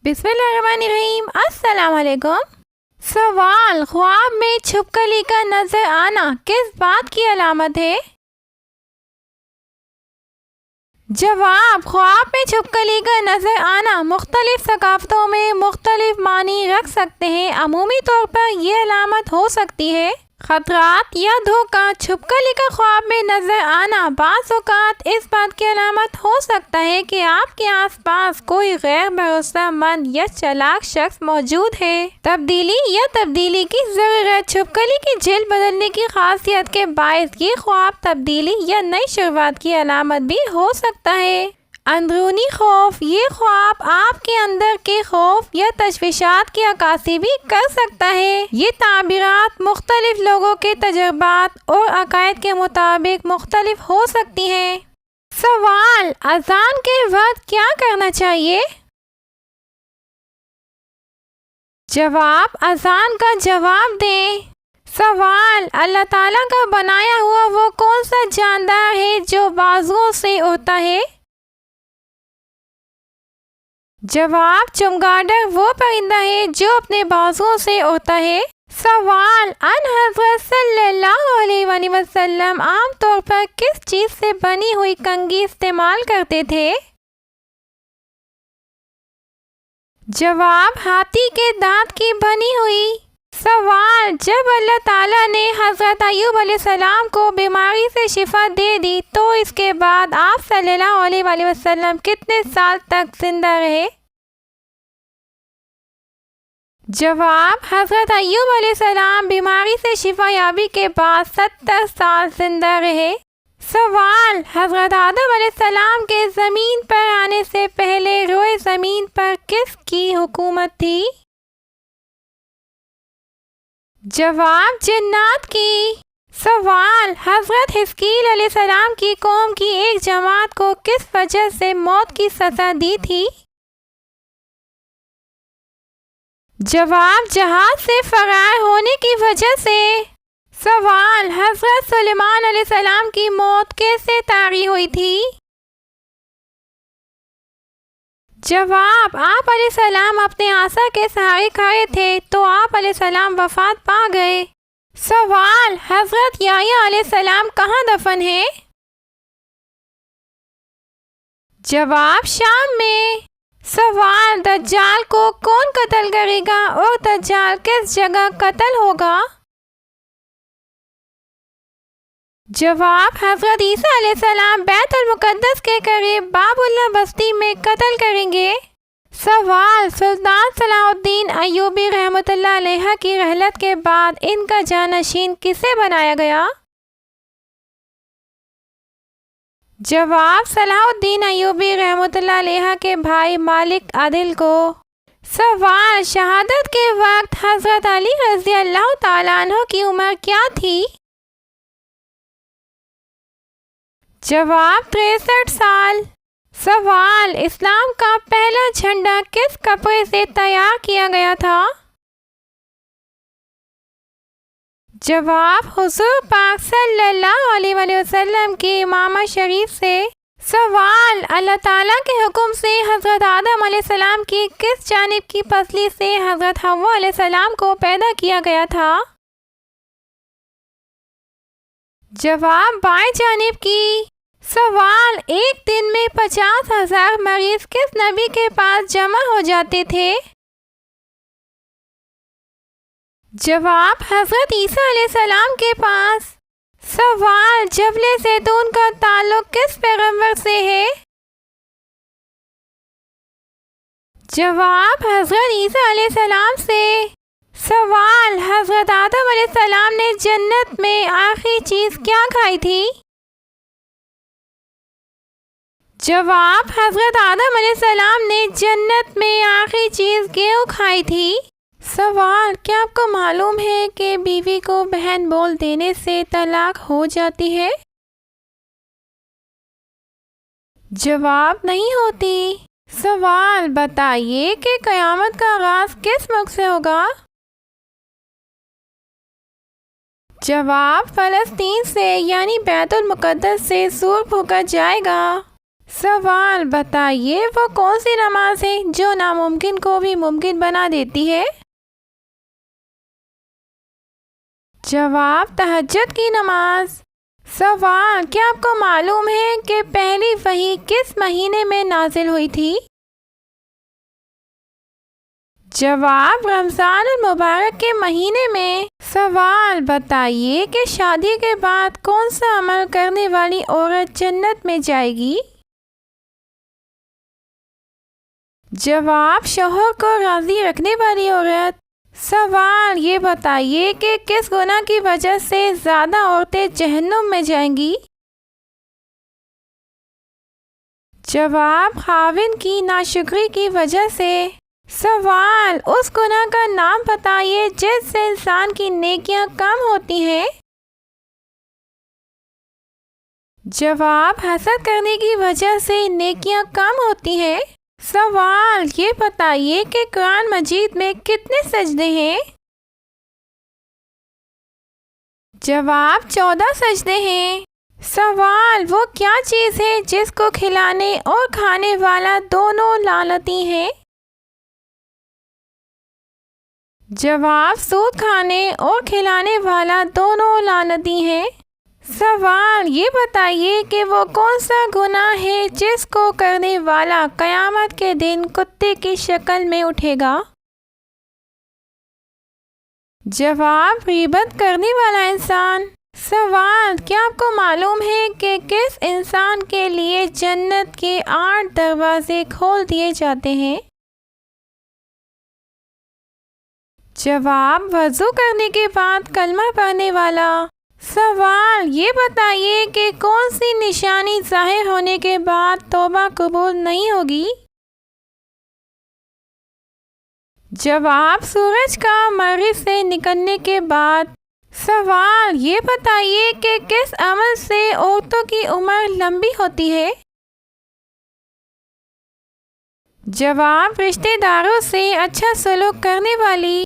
بسم اللہ الرحمن الرحیم۔ السلام علیکم۔ سوال: خواب میں چھپکلی کا نظر آنا کس بات کی علامت ہے؟ جواب: خواب میں چھپکلی کا نظر آنا مختلف ثقافتوں میں مختلف معنی رکھ سکتے ہیں۔ عمومی طور پر یہ علامت ہو سکتی ہے خطرات یا دھوکہ۔ چھپکلی کا خواب میں نظر آنا بعض اوقات اس بات کی علامت ہو سکتا ہے کہ آپ کے آس پاس کوئی غیر بھروسہ مند یا چالاک شخص موجود ہے۔ تبدیلی کی ضرورت: چھپکلی کی جلد بدلنے کی خاصیت کے باعث یہ خواب تبدیلی یا نئی شروعات کی علامت بھی ہو سکتا ہے۔ اندرونی خوف: یہ خواب آپ کے اندر کے خوف یا تشویشات کی عکاسی بھی کر سکتا ہے۔ یہ تعبیرات مختلف لوگوں کے تجربات اور عقائد کے مطابق مختلف ہو سکتی ہیں۔ سوال: اذان کے وقت کیا کرنا چاہیے؟ جواب: اذان کا جواب دیں۔ سوال: اللہ تعالیٰ کا بنایا ہوا وہ کون سا جاندار ہے جو بازوؤں سے اڑتا ہے؟ جواب: چمگادڑ وہ پرندہ ہے جو اپنے بازوؤں سے اڑتا ہے۔ سوال: حضرت صلی اللہ علیہ وآلہ وسلم عام طور پر کس چیز سے بنی ہوئی کنگھی استعمال کرتے تھے؟ جواب: ہاتھی کے دانت کی بنی ہوئی۔ سوال: جب اللہ تعالیٰ نے حضرت ایوب علیہ السلام کو بیماری سے شفا دے دی تو اس کے بعد آپ صلی اللہ علیہ وآلہ وسلم کتنے سال تک زندہ رہے؟ جواب: حضرت ایوب علیہ السلام بیماری سے شفا یابی کے بعد 70 سال زندہ رہے۔ سوال: حضرت آدم علیہ السلام کے زمین پر آنے سے پہلے روئے زمین پر کس کی حکومت تھی؟ جواب: جنات کی۔ سوال: حضرت حزقیل علیہ السلام کی قوم کی ایک جماعت کو کس وجہ سے موت کی سزا دی تھی؟ جواب: جہاد سے فرار ہونے کی وجہ سے۔ سوال: حضرت سلیمان علیہ السلام کی موت کیسے طاری ہوئی تھی؟ جواب: آپ علیہ السلام اپنے عصا کے سہارے کھڑے تھے تو آپ علیہ السلام وفات پا گئے۔ سوال: حضرت یحییٰ علیہ السلام کہاں دفن ہے؟ جواب: شام میں۔ سوال: دجال کو کون قتل کرے گا اور دجال کس جگہ قتل ہوگا؟ جواب: حضرت عیسیٰ علیہ السلام بیت المقدس کے قریب باب اللہ بستی میں قتل کریں گے۔ سوال: سلطان صلاح الدین ایوبی رحمۃ اللہ علیہ کی رحلت کے بعد ان کا جانشین کسے بنایا گیا؟ جواب: صلاح الدین ایوبی رحمۃ اللہ علیہ کے بھائی مالک عادل کو۔ سوال: شہادت کے وقت حضرت علی رضی اللہ تعالیٰ عنہ کی عمر کیا تھی؟ جواب: 63 سال۔ سوال: اسلام کا پہلا جھنڈا کس کپڑے سے تیار کیا گیا تھا؟ جواب: حضور پاک صلی اللہ علیہ وآلہ وسلم کی امامہ شریف سے۔ سوال: اللہ تعالیٰ کے حکم سے حضرت آدم علیہ السلام کی کس جانب کی پسلی سے حضرت حوا علیہ السلام کو پیدا کیا گیا تھا؟ جواب: بائیں جانب کی۔ سوال: ایک دن میں 50,000 مریض کس نبی کے پاس جمع ہو جاتے تھے؟ جواب: حضرت عیسیٰ علیہ السلام کے پاس۔ سوال: جبل زیتون کا تعلق کس پیغمبر سے ہے؟ جواب: حضرت عیسیٰ علیہ السلام سے۔ سوال: حضرت آدم علیہ السلام نے جنت میں آخری چیز کیا کھائی تھی؟ جواب: حضرت آدم علیہ السلام نے جنت میں آخری چیز گیہوں کھائی تھی۔ سوال: کیا آپ کو معلوم ہے کہ بیوی کو بہن بول دینے سے طلاق ہو جاتی ہے؟ جواب: نہیں ہوتی۔ سوال: بتائیے کہ قیامت کا آغاز کس ملک سے ہوگا؟ جواب: فلسطین سے، یعنی بیت المقدس سے سور پھونکا جائے گا۔ سوال، بتائیے وہ کون سی نماز ہے جو ناممکن کو بھی ممکن بنا دیتی ہے؟ جواب، تہجد کی نماز۔ سوال، کیا آپ کو معلوم ہے کہ پہلی وحی کس مہینے میں نازل ہوئی تھی؟ جواب، رمضان المبارک کے مہینے میں۔ سوال، بتائیے کہ شادی کے بعد کون سا عمل کرنے والی عورت جنت میں جائے گی؟ جواب، شوہر کو راضی رکھنے والی عورت۔ سوال، یہ بتائیے کہ کس گناہ کی وجہ سے زیادہ عورتیں جہنم میں جائیں گی؟ جواب، خاوند کی ناشکری کی وجہ سے۔ سوال، اس گناہ کا نام بتائیے جس سے انسان کی نیکیاں کم ہوتی ہیں۔ جواب، حسد کرنے کی وجہ سے نیکیاں کم ہوتی ہیں۔ سوال، یہ بتائیے کہ قرآن مجید میں کتنے سجدے ہیں؟ جواب، 14 سجدے ہیں۔ سوال، وہ کیا چیز ہے جس کو کھلانے اور کھانے والا دونوں لعنتی ہیں؟ جواب، سود کھانے اور کھلانے والا دونوں لعنتی ہیں۔ سوال، یہ بتائیے کہ وہ کون سا گناہ ہے جس کو کرنے والا قیامت کے دن کتے کی شکل میں اٹھے گا؟ جواب، غیبت کرنے والا انسان۔ سوال، کیا آپ کو معلوم ہے کہ کس انسان کے لیے جنت کے 8 دروازے کھول دیے جاتے ہیں؟ جواب، وضو کرنے کے بعد کلمہ پڑھنے والا۔ سوال، یہ بتائیے کہ کون سی نشانی ظاہر ہونے کے بعد توبہ قبول نہیں ہوگی؟ جواب، سورج کا مغرب سے نکلنے کے بعد۔ سوال، یہ بتائیے کہ کس عمل سے عورتوں کی عمر لمبی ہوتی ہے؟ جواب، رشتہ داروں سے اچھا سلوک کرنے والی۔